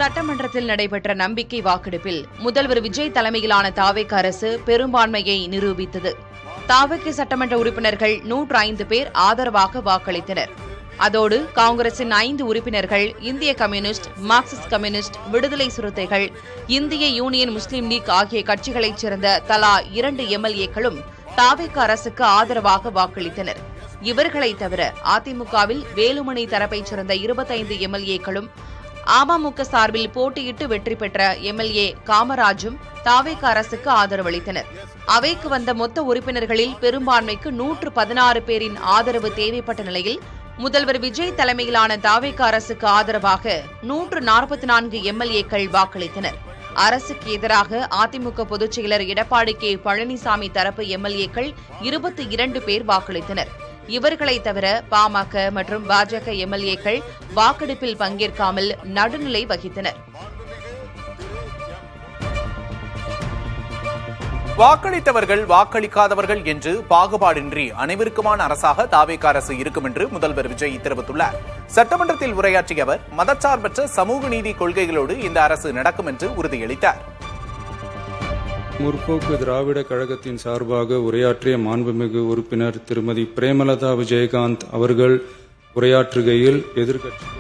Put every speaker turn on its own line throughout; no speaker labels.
சட்டமன்றத்தில் நடைபெற்ற நம்பிக்கை வாக்கெடுப்பில் முதல்வர் விஜய் தலைமையிலான தாவேக அரசு பெரும்பான்மையை நிரூபித்தது. தாவேக சட்டமன்ற உறுப்பினர்கள் 105 பேர் ஆதரவாக வாக்களித்தனர். அதோடு காங்கிரசின் 5 உறுப்பினர்கள், இந்திய கம்யூனிஸ்ட், மார்க்சிஸ்ட் கம்யூனிஸ்ட், விடுதலை சிறுத்தைகள், இந்திய யூனியன் முஸ்லீம் லீக் ஆகிய கட்சிகளைச் சேர்ந்த தலா 2 எம்எல்ஏக்களும் தாவேக அரசுக்கு ஆதரவாக வாக்களித்தனர். இவர்களைத் தவிர அதிமுகவில் வேலுமணி தரப்பைச் சேர்ந்த 25 எம்எல்ஏக்களும், அமமுக சார்பில் போட்டியிட்டு வெற்றி பெற்ற எம்எல்ஏ காமராஜும் தாவேக அரசுக்கு ஆதரவளித்தனர். அவைக்கு வந்த மொத்த உறுப்பினர்களில் பெரும்பான்மைக்கு 116 பேரின் ஆதரவு தேவைப்பட்ட நிலையில் முதல்வர் விஜய் தலைமையிலான தாவேக அரசுக்கு ஆதரவாக 144 எம்எல்ஏக்கள் வாக்களித்தனர். அரசுக்கு எதிராக அதிமுக பொதுச் செயலர் எடப்பாடி கே பழனிசாமி தரப்பு எம்எல்ஏக்கள் 22 பேர் வாக்களித்தனர். இவர்களைத் தவிர பாமக மற்றும் பாஜக எம்எல்ஏக்கள் வாக்கெடுப்பில் பங்கேற்காமல் நடுநிலை வகித்தனர்.
வாக்களித்தவர்கள் வாக்களிக்காதவர்கள் என்று பாகுபாடின்றி அனைவருக்குமான அரசாக தாவேக அரசு இருக்கும் என்று முதல்வர் விஜய் தெரிவித்துள்ளார். சட்டமன்றத்தில் உரையாற்றிய அவர் மதச்சார்பற்ற சமூக நீதி கொள்கைகளோடு இந்த அரசு நடக்கும் என்று உறுதியளித்தார்.
முற்போக்கு திராவிட கழகத்தின் சார்பாக உரையாற்றிய மாண்புமிகு உறுப்பினர் திருமதி பிரேமலதா விஜயகாந்த் அவர்கள் உரையாற்றுகையில் எதிர்க்கட்சிகளை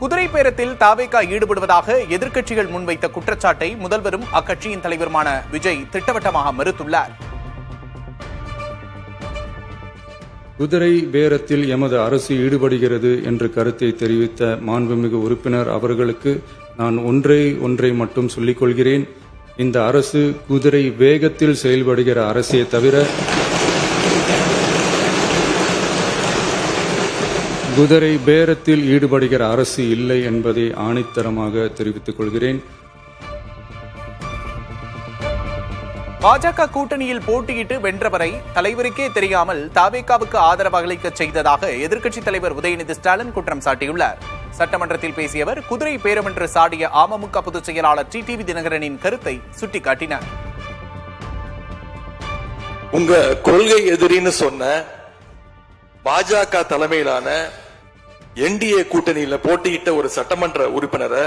குதிரை பேரத்தில் தாவேக ஈடுபடுவதாக எதிர்க்கட்சிகள் முன்வைத்த குற்றச்சாட்டை முதல்வரும் அக்கட்சியின் தலைவருமான விஜய் திட்டவட்டமாக மறுத்துள்ளார்.
குதிரை பேரத்தில் எமது அரசு ஈடுபடுகிறது என்ற கருத்தை தெரிவித்த மாண்புமிகு உறுப்பினர் அவர்களுக்கு நான் ஒன்றை மட்டும் சொல்லிக் கொள்கிறேன். இந்த அரசு குதிரை வேகத்தில் செயல்படுகிற அரசே தவிர குதிரை பேரத்தில் ஈடுபடுகிற அரசு இல்லை என்பதை ஆணித்தரமாக தெரிவித்துக் கொள்கிறேன்.
பாஜக கூட்டணியில் போட்டியிட்டு வென்றவரை தலைவருக்கே தெரியாமல் தாவேகாவுக்கு ஆதரவு அளிக்க செய்ததாக எதிர்க்கட்சித் தலைவர் உதயநிதி ஸ்டாலின் குற்றம் சாட்டியுள்ளார். சட்டமன்றத்தில் பேசிய அவர் குதிரை பேரம் என்று சாடிய அமமுக பொதுச் செயலாளர் டிடிவி தினகரனின் கருத்தை சுட்டிக்காட்டினார்.
உங்க கொள்கை எதிரின்னு சொன்ன பாஜக தலைமையிலான என்டிஏ கூட்டணியில போட்டியிட்ட ஒரு சட்டமன்ற உறுப்பினரை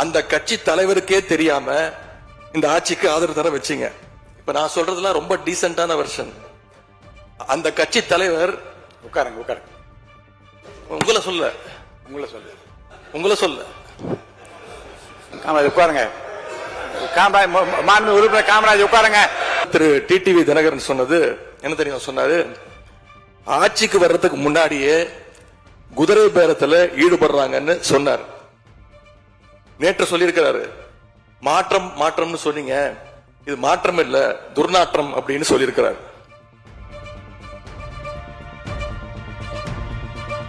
அந்த கட்சி தலைவருக்கே தெரியாம இந்த ஆட்சிக்கு ஆதரவு தர வச்சீங்க. இப்ப நான் சொல்றதுலாம் ரொம்ப டீசென்டான வெர்ஷன். அந்த கட்சி தலைவர் உட்காருங்க உங்களை சொல்ல
உட்காருங்க உறுப்பினர் காமராஜ் உட்காருங்க.
திரு டிடிவி தினகரன் சொன்னது என்ன தெரியும்? சொன்னாரு, ஆட்சிக்கு வர்றதுக்கு முன்னாடியே குதிரை பேரத்துல ஈடுபடுறாங்கன்னு சொன்னார். நேற்று சொல்லியிருக்கிறாரு, மாற்றம்னு சொன்னீங்க, இது மாற்றம் இல்ல துர்நாற்றம் அப்படின்னு சொல்லியிருக்கிறார்.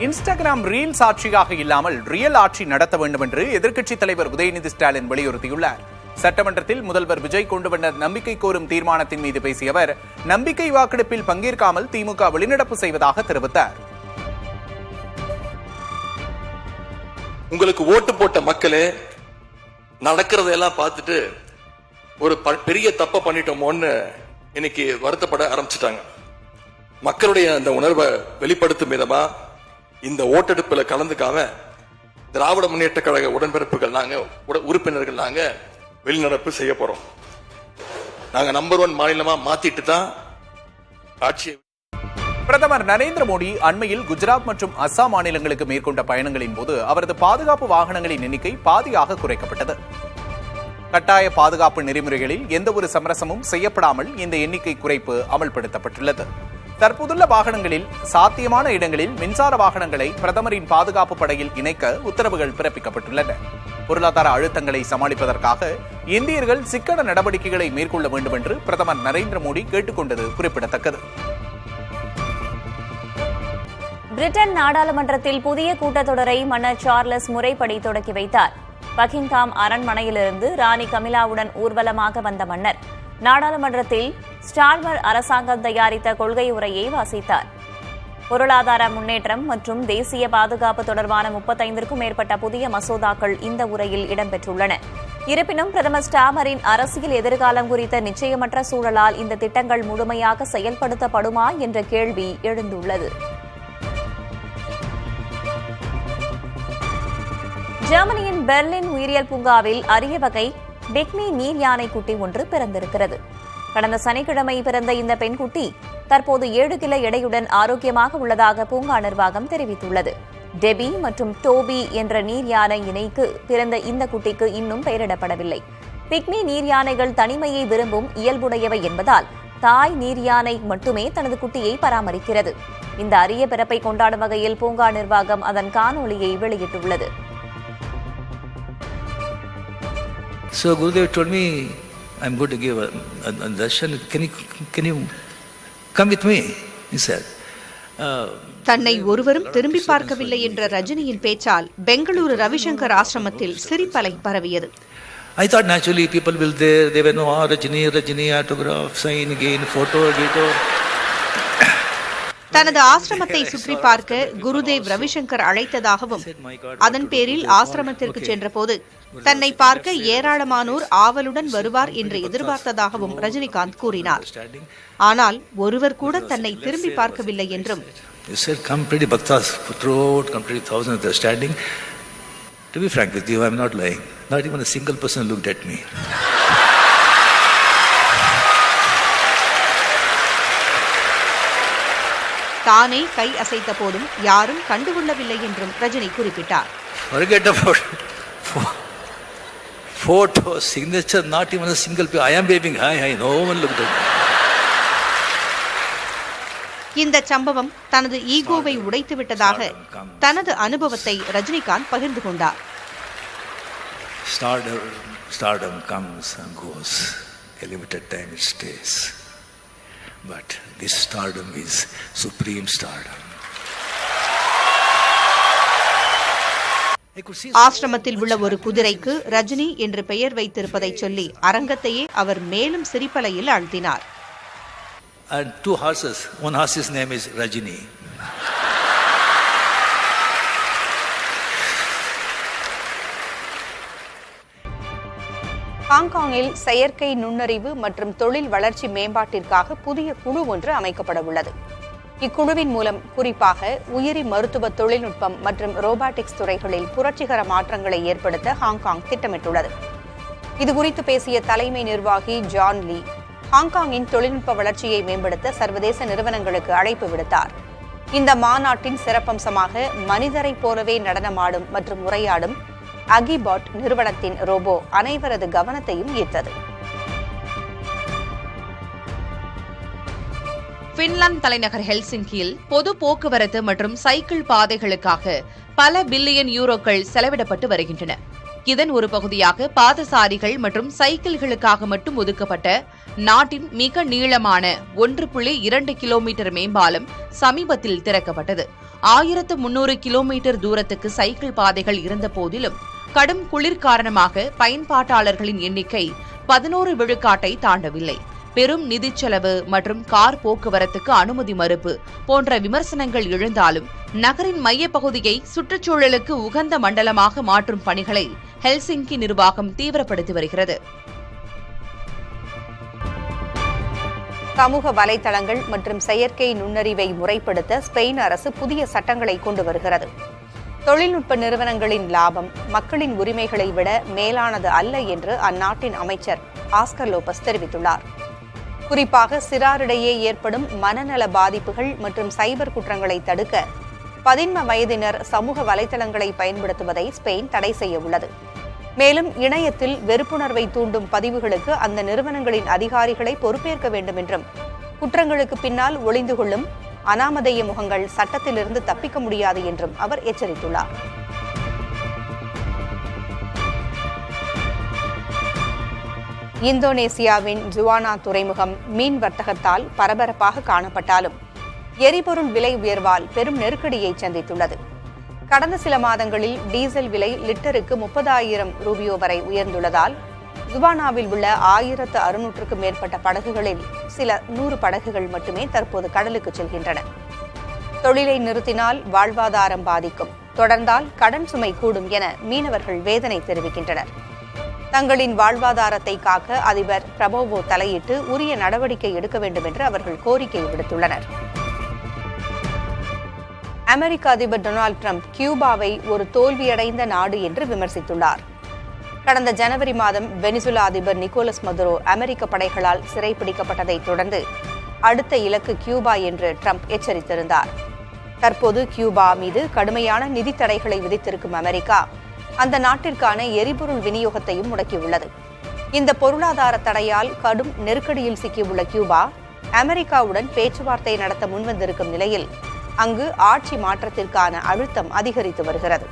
இன்ஸ்டாகிராம் ரீல்ஸ் ஆட்சியாக இல்லாமல் ரியல் ஆட்சி நடத்த வேண்டும் என்று எதிர்க்கட்சித் தலைவர் உதயநிதி ஸ்டாலின் வலியுறுத்தியுள்ளார். சட்டமன்றத்தில் முதல்வர் விஜய் கொண்டு வந்த நம்பிக்கை கோரும் தீர்மானத்தின் மீது பேசிய அவர் நம்பிக்கை வாக்கெடுப்பில் பங்கேற்காமல் திமுக வெளிநடப்பு செய்வதாக தெரிவித்தார்.
உங்களுக்கு ஓட்டு போட்ட மக்களே நடக்கிறதெல்லாம் பார்த்துட்டு ஒரு பெரிய தப்ப பண்ணிட்டோமோன்னு இன்னைக்கு வருத்தப்பட ஆரம்பிச்சுட்டாங்க. மக்களுடைய அந்த உணர்வை வெளிப்படுத்தும் விதமா இந்த ஓட்டெடுப்புல கலந்துக்காம திராவிட முன்னேற்ற கழக உடன்பிறப்புகள் உறுப்பினர்கள் நாங்க வெளிநடப்பு செய்ய போறோம். நாங்க நம்பர் 1 மாநிலமா மாத்திட்டு தான் ஆட்சியை.
பிரதமர் நரேந்திர மோடி அண்மையில் குஜராத் மற்றும் அஸ்ஸாம் மாநிலங்களுக்கு மேற்கொண்ட பயணங்களின் போது அவரது பாதுகாப்பு வாகனங்களின் எண்ணிக்கை பாதியாக குறைக்கப்பட்டது. கட்டாய பாதுகாப்பு நெறிமுறைகளில் எந்த ஒரு சமரசமும் செய்யப்படாமல் இந்த எண்ணிக்கை குறைப்பு அமல்படுத்தப்பட்டுள்ளது. தற்போதுள்ள வாகனங்களில் சாத்தியமான இடங்களில் மின்சார வாகனங்களை பிரதமரின் பாதுகாப்பு படையில் இணைக்க உத்தரவுகள் பிறப்பிக்கப்பட்டுள்ளன. பொருளாதார அழுத்தங்களை சமாளிப்பதற்காக இந்தியர்கள் சிக்கன நடவடிக்கைகளை மேற்கொள்ள வேண்டும் என்று பிரதமர் நரேந்திர மோடி கேட்டுக்கொண்டது குறிப்பிடத்தக்கது.
பிரிட்டன் நாடாளுமன்றத்தில் புதிய கூட்டத்தொடரை மன்னர் சார்லஸ் முறைப்படி தொடக்கி வைத்தார். பக்கிங்ஹாம் அரண்மனையிலிருந்து ராணி கமிலாவுடன் ஊர்வலமாக வந்த மன்னர் நாடாளுமன்றத்தில் ஸ்டார்மர் அரசாங்கம் தயாரித்த கொள்கை உரையை வாசித்தார். பொருளாதார முன்னேற்றம் மற்றும் தேசிய பாதுகாப்பு தொடர்பான 35க்கும் மேற்பட்ட புதிய மசோதாக்கள் இந்த உரையில் இடம்பெற்றுள்ளன. இருப்பினும் பிரதமர் ஸ்டார்மரின் அரசியல் எதிர்காலம் குறித்த நிச்சயமற்ற சூழலால் இந்த திட்டங்கள் முழுமையாக செயல்படுத்தப்படுமா என்ற கேள்வி எழுந்துள்ளது. ஜெர்மனியின் பெர்லின் உயிரியல் பூங்காவில் அரிய வகை பிக்மி நீர் யானை குட்டி ஒன்று பிறந்திருக்கிறது. கடந்த சனிக்கிழமை பிறந்த இந்த பெண்குட்டி தற்போது 7 கிலோ எடையுடன் ஆரோக்கியமாக உள்ளதாக பூங்கா நிர்வாகம் தெரிவித்துள்ளது. டெபி மற்றும் டோபி என்ற நீர் யானை இணைக்கு பிறந்த இந்த குட்டிக்கு இன்னும் பெயரிடப்படவில்லை. பிக்மி நீர் யானைகள் தனிமையை விரும்பும் இயல்புடையவை என்பதால் தாய் நீர் யானை மட்டுமே தனது குட்டியை பராமரிக்கிறது. இந்த அரிய பிறப்பை கொண்டாடும் வகையில் பூங்கா நிர்வாகம் அதன் காணொளியை வெளியிட்டுள்ளது.
So Gurudev told me, I'm going to give a darshan. Can you come with me? He said.
தன்னை ஒருவரும் திரும்பி பார்க்கவில்லை என்ற ரஜினியின் பேச்சால் பெங்களூரு ரவிசங்கர் ஆசிரமத்தில் சிரிப்பலை பரவியது.
I thought naturally people will there. They were no Rajini autograph, sign again, photo, video.
தனது ஆசிரமத்தை சுற்றி பார்க்க குருதேவ் ரவிசங்கர் அழைத்ததாகவும் அதன் பேரில் ஆசிரமத்திற்கு சென்றபோது தன்னை பார்க்க ஏராளமானோர் ஆவலுடன் வருவார் என்று எதிர்பார்த்ததாகவும் ரஜினிகாந்த் கூறினார். ஆனால் ஒருவர் கூட தன்னை திரும்பி பார்க்கவில்லை என்றும்
To be frank with you, I'm not lying. Not even a single person looked at me.
தானே கை அசைத்த போதும் யாரும் கண்டுகொள்ளவில்லை என்றும் ரஜினி குறிப்பிட்டார்.
Forget about photo, signature, not even a single person. I am waving hi, no one looked at me.
இந்த சம்பவம் தனது ஈகோவை உடைத்து விட்டதாக தனது அனுபவத்தை ரஜினிகாந்த் பகிர்ந்து கொண்டார்.
Stardom comes and goes. A limited time it stays. But this stardom is supreme stardom.
ஆசிரமத்தில் உள்ள ஒரு குதிரைக்கு ரஜினி என்று பெயர் வைத்திருப்பதை சொல்லி அரங்கத்தையே அவர் மேலும் சிரிப்பலையில் ஆழ்த்தினார்.
And 2 horses. One horse's name is Rajini.
ஹாங்காங்கில் செயற்கை நுண்ணறிவு மற்றும் தொழில் வளர்ச்சி மேம்பாட்டிற்காக புதிய குழு ஒன்று அமைக்கப்பட உள்ளது. இக்குழுவின் மூலம் குறிப்பாக உயிரி மருத்துவ தொழில்நுட்பம் மற்றும் ரோபாட்டிக்ஸ் துறைகளில் புரட்சிகர மாற்றங்களை ஏற்படுத்த ஹாங்காங் திட்டமிட்டுள்ளது. இதுகுறித்து பேசிய தலைமை நிர்வாகி ஜான் லீ ஹாங்காங்கின் தொழில்நுட்ப வளர்ச்சியை மேம்படுத்த சர்வதேச நிறுவனங்களுக்கு அழைப்பு விடுத்தார். இந்த மாநாட்டின் சிறப்பம்சமாக மனிதரை போலவே நடனமாடும் மற்றும் உரையாடும் அகிபாட் நிறுவனத்தின் ரோபோ அனைவரது கவனத்தையும் ஈர்த்தது.
பின்லாந்து தலைநகர் ஹெல்சிங்கியில் பொது போக்குவரத்து மற்றும் சைக்கிள் பாதைகளுக்காக பல பில்லியன் யூரோக்கள் செலவிடப்பட்டு வருகின்றன. இதன் ஒரு பகுதியாக பாதசாரிகள் மற்றும் சைக்கிள்களுக்காக மட்டும் ஒதுக்கப்பட்ட நாட்டின் மிக நீளமான 1.2 கிலோமீட்டர் மேம்பாலம் சமீபத்தில் திறக்கப்பட்டது. 1300 கிலோமீட்டர் தூரத்துக்கு சைக்கிள் பாதைகள் இருந்த போதிலும் கடும் குளிர் காரணமாக பயன்பாட்டாளர்களின் எண்ணிக்கை 11 விழுக்காட்டை தாண்டவில்லை. பெரும் நிதி செலவு மற்றும் கார் போக்குவரத்துக்கு அனுமதி மறுப்பு போன்ற விமர்சனங்கள் எழுந்தாலும் நகரின் மையப்பகுதியை சுற்றுச்சூழலுக்கு உகந்த மண்டலமாக மாற்றும் பணிகளை ஹெல்சிங்கி நிர்வாகம் தீவிரப்படுத்தி வருகிறது.
சமூக வலைதளங்கள் மற்றும் செயற்கை நுண்ணறிவை முறைப்படுத்த ஸ்பெயின் அரசு புதிய சட்டங்களை கொண்டு வருகிறது. தொழில்நுட்ப நிறுவனங்களின் லாபம் மக்களின் உரிமைகளை விட மேலானது அல்ல என்று அந்நாட்டின் அமைச்சர் ஆஸ்கர் லோபஸ் தெரிவித்துள்ளார். குறிப்பாக சிறாரிடையே ஏற்படும் மனநல பாதிப்புகள் மற்றும் சைபர் குற்றங்களை தடுக்க 11 வயதினர் சமூக வலைதளங்களை பயன்படுத்துவதை ஸ்பெயின் தடை செய்ய உள்ளது. மேலும் இணையத்தில் வெறுப்புணர்வை தூண்டும் பதிவுகளுக்கு அந்த நிறுவனங்களின் அதிகாரிகளை பொறுப்பேற்க வேண்டும் என்றும் குற்றங்களுக்கு பின்னால் ஒளிந்து கொள்ளும் அனாமதேய முகங்கள் சட்டத்திலிருந்து தப்பிக்க முடியாது என்றும் அவர் எச்சரித்துள்ளார். இந்தோனேசியாவின் ஜுவானா துறைமுகம் மீன் வர்த்தகத்தால் பரபரப்பாக காணப்பட்டாலும் எரிபொருள் விலை உயர்வால் பெரும் நெருக்கடியை சந்தித்துள்ளது. கடந்த சில மாதங்களில் டீசல் விலை லிட்டருக்கு 30,000 ரூபியோ வரை உயர்ந்துள்ளதால் ஜுவானாவில் உள்ள 1600க்கும் மேற்பட்ட படகுகளில் சில 100 படகுகள் மட்டுமே தற்போது கடலுக்கு செல்கின்றன. தொழிலை நிறுத்தினால் வாழ்வாதாரம் பாதிக்கும், தொடர்ந்தால் கடன் சுமை கூடும் என மீனவர்கள் வேதனை தெரிவிக்கின்றனர். தங்களின் வாழ்வாதாரத்தை காக்க அதிபர் பிரபோவோ தலையிட்டு உரிய நடவடிக்கை எடுக்க வேண்டும் என்று அவர்கள் கோரிக்கை விடுத்துள்ளனர். அமெரிக்க அதிபர் டொனால்டு டிரம்ப் கியூபாவை ஒரு தோல்வியடைந்த நாடு என்று விமர்சித்துள்ளார். கடந்த ஜனவரி மாதம் வெனிசுலா அதிபர் நிக்கோலஸ் மதுரோ அமெரிக்க படைகளால் சிறைப்பிடிக்கப்பட்டதை தொடர்ந்து அடுத்த இலக்கு கியூபா என்று டிரம்ப் எச்சரித்திருந்தார். தற்போது கியூபா மீது கடுமையான நிதி தடைகளை விதித்திருக்கும் அமெரிக்கா அந்த நாட்டிற்கான எரிபொருள் விநியோகத்தையும் முடக்கியுள்ளது. இந்த பொருளாதார தடையால் கடும் நெருக்கடியில் சிக்கியுள்ள கியூபா அமெரிக்காவுடன் பேச்சுவார்த்தை நடத்த முன்வந்திருக்கும் நிலையில் அங்கு ஆட்சி மாற்றத்திற்கான அழுத்தம் அதிகரித்து வருகிறது.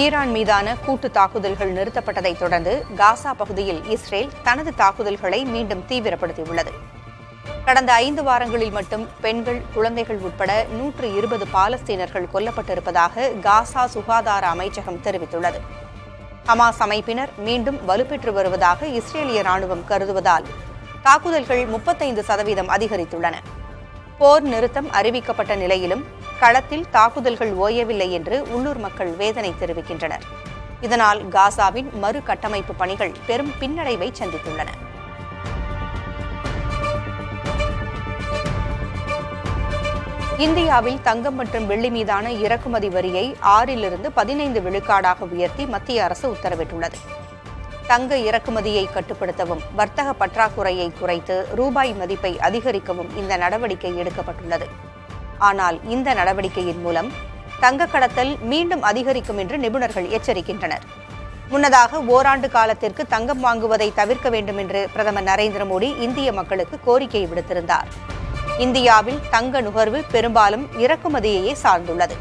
ஈரான் மீதான கூட்டு தாக்குதல்கள் நிறுத்தப்பட்டதை தொடர்ந்து காசா பகுதியில் இஸ்ரேல் தனது தாக்குதல்களை மீண்டும் தீவிரப்படுத்தியுள்ளது. கடந்த 5 வாரங்களில் மட்டும் பெண்கள், குழந்தைகள் உட்பட 120 பாலஸ்தீனர்கள் கொல்லப்பட்டிருப்பதாக காசா சுகாதார அமைச்சகம் தெரிவித்துள்ளது. ஹமாஸ் அமைப்பினர் மீண்டும் வலுப்பெற்று வருவதாக இஸ்ரேலிய ராணுவம் கருதுவதால் தாக்குதல்கள் 35% அதிகரித்துள்ளன. போர் நிறுத்தம் அறிவிக்கப்பட்ட நிலையிலும் களத்தில் தாக்குதல்கள் ஓயவில்லை என்று உள்ளூர் மக்கள் வேதனை தெரிவிக்கின்றனர். இதனால் காசாவின் மறுகட்டமைப்பு பணிகள் பெரும் பின்னடைவை சந்தித்துள்ளன. இந்தியாவில் தங்கம் மற்றும் வெள்ளி மீதான இறக்குமதி வரியை 6லிருந்து 15 விழுக்காடாக உயர்த்தி மத்திய அரசு உத்தரவிட்டுள்ளது. தங்க இறக்குமதியை கட்டுப்படுத்தவும் வர்த்தக பற்றாக்குறையை குறைத்து ரூபாய் மதிப்பை அதிகரிக்கவும் இந்த நடவடிக்கை எடுக்கப்பட்டுள்ளது. ஆனால் இந்த நடவடிக்கையின் மூலம் தங்க கடத்தல் மீண்டும் அதிகரிக்கும் என்று நிபுணர்கள் எச்சரிக்கின்றனர். முன்னதாக ஓராண்டு காலத்திற்கு தங்கம் வாங்குவதை தவிர்க்க வேண்டும் என்று பிரதமர் நரேந்திர மோடி இந்திய மக்களுக்கு கோரிக்கை விடுத்திருந்தார். இந்தியாவில் தங்க நுகர்வு பெரும்பாலும் இறக்குமதியையே சார்ந்துள்ளது.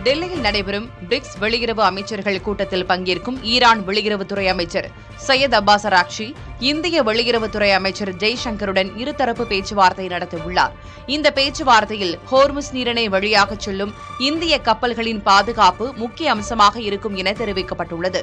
டெல்லியில் நடைபெறும் பிரிக்ஸ் வெளியுறவு அமைச்சர்கள் கூட்டத்தில் பங்கேற்கும் ஈரான் வெளியுறவுத்துறை அமைச்சர் சையத் அப்பாஸ் அராக்ஷி இந்திய வெளியுறவுத்துறை அமைச்சர் ஜெய்சங்கருடன் இருதரப்பு பேச்சுவார்த்தை நடத்தவுள்ளார். இந்த பேச்சுவார்த்தையில் ஹோர்முஸ் நீரிணை வழியாக செல்லும் இந்திய கப்பல்களின் பாதுகாப்பு முக்கிய அம்சமாக இருக்கும் என தெரிவிக்கப்பட்டுள்ளது.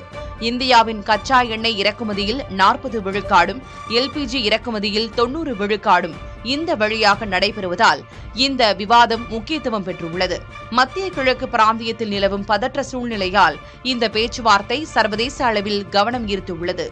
இந்தியாவின் கச்சா எண்ணெய் இறக்குமதியில் 40 விழுக்காடும் எல்பிஜி இறக்குமதியில் 90 விழுக்காடும் இந்த வழியாக நடைபெறுவதால் இந்த விவாதம் முக்கியத்துவம் பெற்றுள்ளது. மத்திய கிழக்கு பிராந்தியத்தில் நிலவும் பதற்ற சூழ்நிலையால் இந்த பேச்சுவார்த்தை சர்வதேச அளவில் கவனம் ஈர்த்துள்ளது.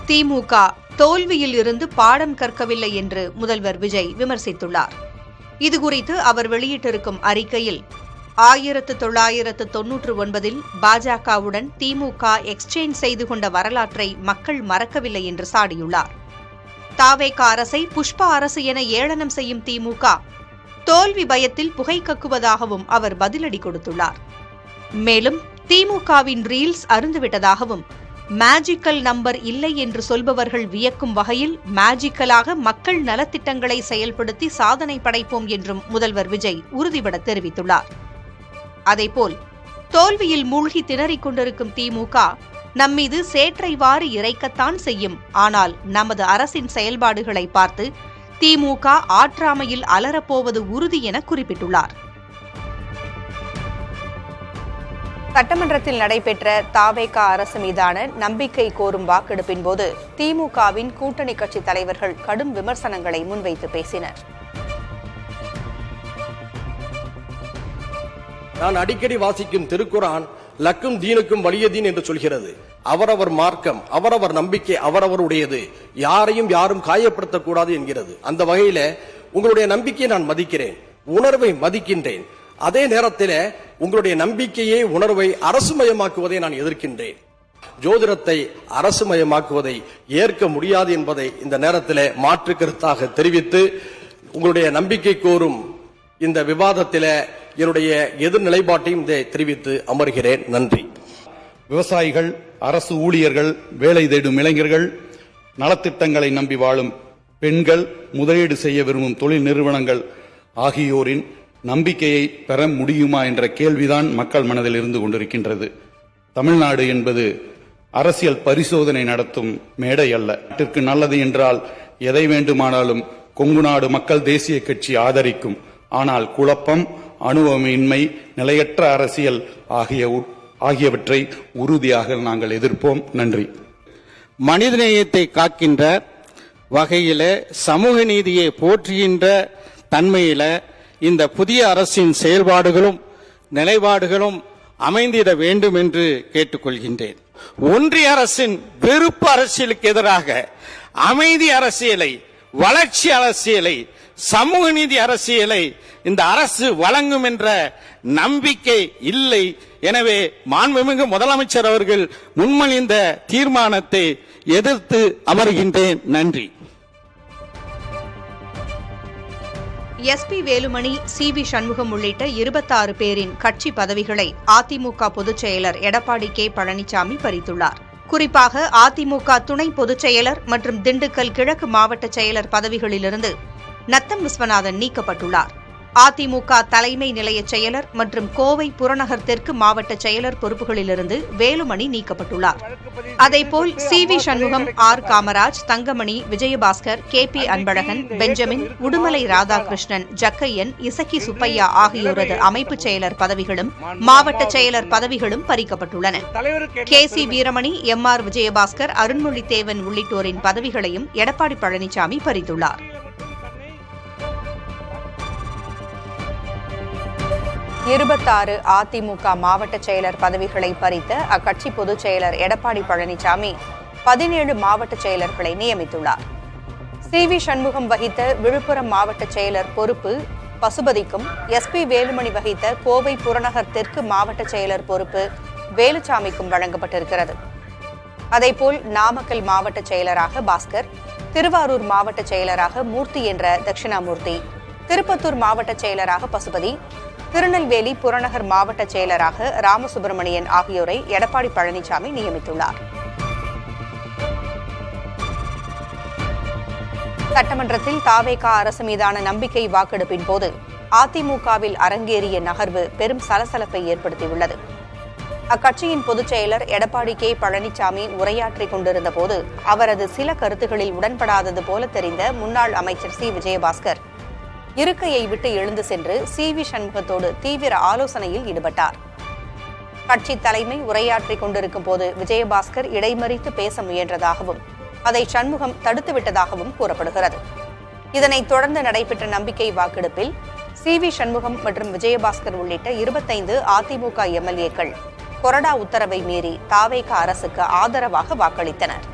திமுக தோல்வியில் இருந்து பாடம் கற்கவில்லை என்று முதல்வர் விஜய் விமர்சித்துள்ளார். இதுகுறித்து அவர் வெளியிட்டிருக்கும் அறிக்கையில் 1999 பாஜகவுடன் திமுக எக்ஸ்சேஞ்ச் செய்து கொண்ட வரலாற்றை மக்கள் மறக்கவில்லை என்று சாடியுள்ளார். தாவேக அரசை புஷ்பா அரசு என ஏளனம் செய்யும் திமுக தோல்வி பயத்தில் புகை கக்குவதாகவும் அவர் பதிலடி கொடுத்துள்ளார். மேலும் திமுகவின் ரீல்ஸ் அருந்துவிட்டதாகவும் மேஜிக்கல் நம்பர் இல்லை என்று சொல்பவர்கள் வியக்கும் வகையில் மேஜிக்கலாக மக்கள் நலத்திட்டங்களை செயல்படுத்தி சாதனை படைப்போம் என்றும் முதல்வர் விஜய் உறுதிபட தெரிவித்துள்ளார். அதேபோல் தோல்வியில் மூழ்கி திணறிக் கொண்டிருக்கும் திமுக நம்மீது சேற்றை வாரி இறைக்கத்தான் செய்யும், ஆனால் நமது அரசின் செயல்பாடுகளை பார்த்து திமுக ஆற்றாமையில் அலறப்போவது உறுதி என குறிப்பிட்டுள்ளார். சட்டமன்றத்தில் நடைபெற்ற தாவேக அரசு மீதான நம்பிக்கை கோரும் வாக்கெடுப்பின் போது திமுகவின் கூட்டணி கட்சித் தலைவர்கள் கடும் விமர்சனங்களை முன்வைத்து பேசினர்.
நான் அடிக்கடி வாசிக்கும் திருக்குரான் லக்கும் தீனுக்கும் வலிய தீன் என்று சொல்கிறது. அவரவர் மார்க்கம், அவரவர் நம்பிக்கை அவரவருடையது, யாரும் காயப்படுத்தக்கூடாது என்கிறது. அந்த வகையில உங்களுடைய நம்பிக்கையை நான் மதிக்கிறேன், உணர்வை மதிக்கின்றேன். அதே நேரத்தில் உங்களுடைய நம்பிக்கையே உணர்வை அரசுமயமாக்குவதை நான் எதிர்க்கின்றேன். ஜோதிடத்தை அரசுமயமாக்குவதை ஏற்க முடியாது என்பதை இந்த நேரத்தில் மாற்று கருத்தாக தெரிவித்து, உங்களுடைய நம்பிக்கை கோரும் இந்த விவாதத்தில் என்னுடைய எதிர்நிலைப்பாட்டையும் தெரிவித்து அமர்கிறேன். நன்றி.
விவசாயிகள், அரசு ஊழியர்கள், வேலை தேடும் இளைஞர்கள், நலத்திட்டங்களை நம்பி வாழும் பெண்கள், முதலீடு செய்ய விரும்பும் தொழில் நிறுவனங்கள் ஆகியோரின் நம்பிக்கையை பெற முடியுமா என்ற கேள்விதான் மக்கள் மனதில் இருந்து கொண்டிருக்கின்றது. தமிழ்நாடு என்பது அரசியல் பரிசோதனை நடத்தும் மேடை அல்ல. நாட்டிற்கு நல்லது என்றால் எதை வேண்டுமானாலும் கொங்கு நாடு மக்கள் தேசிய கட்சி ஆதரிக்கும். ஆனால் குழப்பம், அனுபவமின்மை, நிலையற்ற அரசியல் ஆகியவற்றை உறுதியாக நாங்கள் எதிர்ப்போம். நன்றி.
மனிதநேயத்தை காக்கின்ற வகையில, சமூக நீதியை போற்றுகின்ற தன்மையில இந்த புதிய அரசின் செயல்பாடுகளும் நிலைப்பாடுகளும் அமைந்திட வேண்டும் என்று கேட்டுக்கொள்கின்றேன். ஒன்றிய அரசின் வெறுப்பு அரசியலுக்கு எதிராக அமைதி அரசியலை, வளர்ச்சி அரசியலை, சமூக நீதி அரசியலை இந்த அரசு வழங்கும் என்ற நம்பிக்கை இல்லை. எனவே மாண்புமிகு முதலமைச்சர் அவர்கள் முன்மொழிந்த தீர்மானத்தை எதிர்த்து அமர்கின்றேன். நன்றி.
SP வேலுமணி, CV சண்முகம் உள்ளிட்ட 26 பேரின் கட்சி பதவிகளை அதிமுக பொதுச் செயலர் எடப்பாடி K பழனிசாமி பறித்துள்ளார். குறிப்பாக அதிமுக துணை பொதுச் செயலர் மற்றும் திண்டுக்கல் கிழக்கு மாவட்ட செயலர் பதவிகளிலிருந்து நத்தம் விஸ்வநாதன் நீக்கப்பட்டுள்ளார். அதிமுக தலைமை நிலைய செயலர் மற்றும் கோவை புறநகர் தெற்கு மாவட்ட செயலர் பொறுப்புகளிலிருந்து வேலுமணி நீக்கப்பட்டுள்ளார். அதேபோல் CV Shanmugam, R Kamaraj, Thangamani, Vijayabaskar, KP Anbazhagan, Benjamin, Udumalai Radhakrishnan, Jakkaiyan, Isakki Subbaiah ஆகியோரது அமைப்பு செயலர் பதவிகளும் மாவட்ட செயலர் பதவிகளும் பறிக்கப்பட்டுள்ளன. KC Veeramani, MR Vijayabaskar, Arunmozhithevan உள்ளிட்டோரின் பதவிகளையும் Edappadi Palaniswami பறித்துள்ளார். 26 அதிமுக மாவட்ட செயலர் பதவிகளை பறித்த அக்கட்சி பொதுச் செயலர் எடப்பாடி பழனிசாமி 17 மாவட்ட செயலர்களை நியமித்துள்ளார். CV சண்முகம் வகித்த விழுப்புரம் மாவட்ட செயலர் பொறுப்பு பசுபதிக்கும், SP வேலுமணி வகித்த கோவை புறநகர் தெற்கு மாவட்ட செயலர் பொறுப்பு வேலுச்சாமிக்கும் வழங்கப்பட்டிருக்கிறது. அதேபோல் நாமக்கல் மாவட்ட செயலராக பாஸ்கர், திருவாரூர் மாவட்ட செயலராக மூர்த்தி என்ற தட்சிணாமூர்த்தி, திருப்பத்தூர் மாவட்ட செயலராக பசுபதி, திருநெல்வேலி புறநகர் மாவட்ட செயலராக ராமசுப்பிரமணியன் ஆகியோரை எடப்பாடி பழனிசாமி நியமித்துள்ளார். சட்டமன்றத்தில் தாவேக அரசு மீதான நம்பிக்கை வாக்கெடுப்பின் போது அதிமுகவில் அரங்கேறிய நகர்வு பெரும் சலசலப்பை ஏற்படுத்தியுள்ளது. அக்கட்சியின் பொதுச் செயலர் எடப்பாடி K பழனிசாமி உரையாற்றிக் கொண்டிருந்த போது அவரது சில கருத்துகளில் உடன்படாதது போல தெரிந்த முன்னாள் அமைச்சர் C விஜயபாஸ்கர் இருக்கையை விட்டு எழுந்து சென்று CV சண்முகத்தோடு தீவிர ஆலோசனையில் ஈடுபட்டார். கட்சி தலைமை உரையாற்றிக் கொண்டிருக்கும் போது விஜயபாஸ்கர் இடைமறித்து பேச முயன்றதாகவும் அதை சண்முகம் தடுத்துவிட்டதாகவும் கூறப்படுகிறது. இதனைத் தொடர்ந்து நடைபெற்ற நம்பிக்கை வாக்கெடுப்பில் CV சண்முகம் மற்றும் விஜயபாஸ்கர் உள்ளிட்ட 25 அதிமுக MLAக்கள் கொறடா உத்தரவை மீறி தாவேக அரசுக்கு ஆதரவாக வாக்களித்தனர்.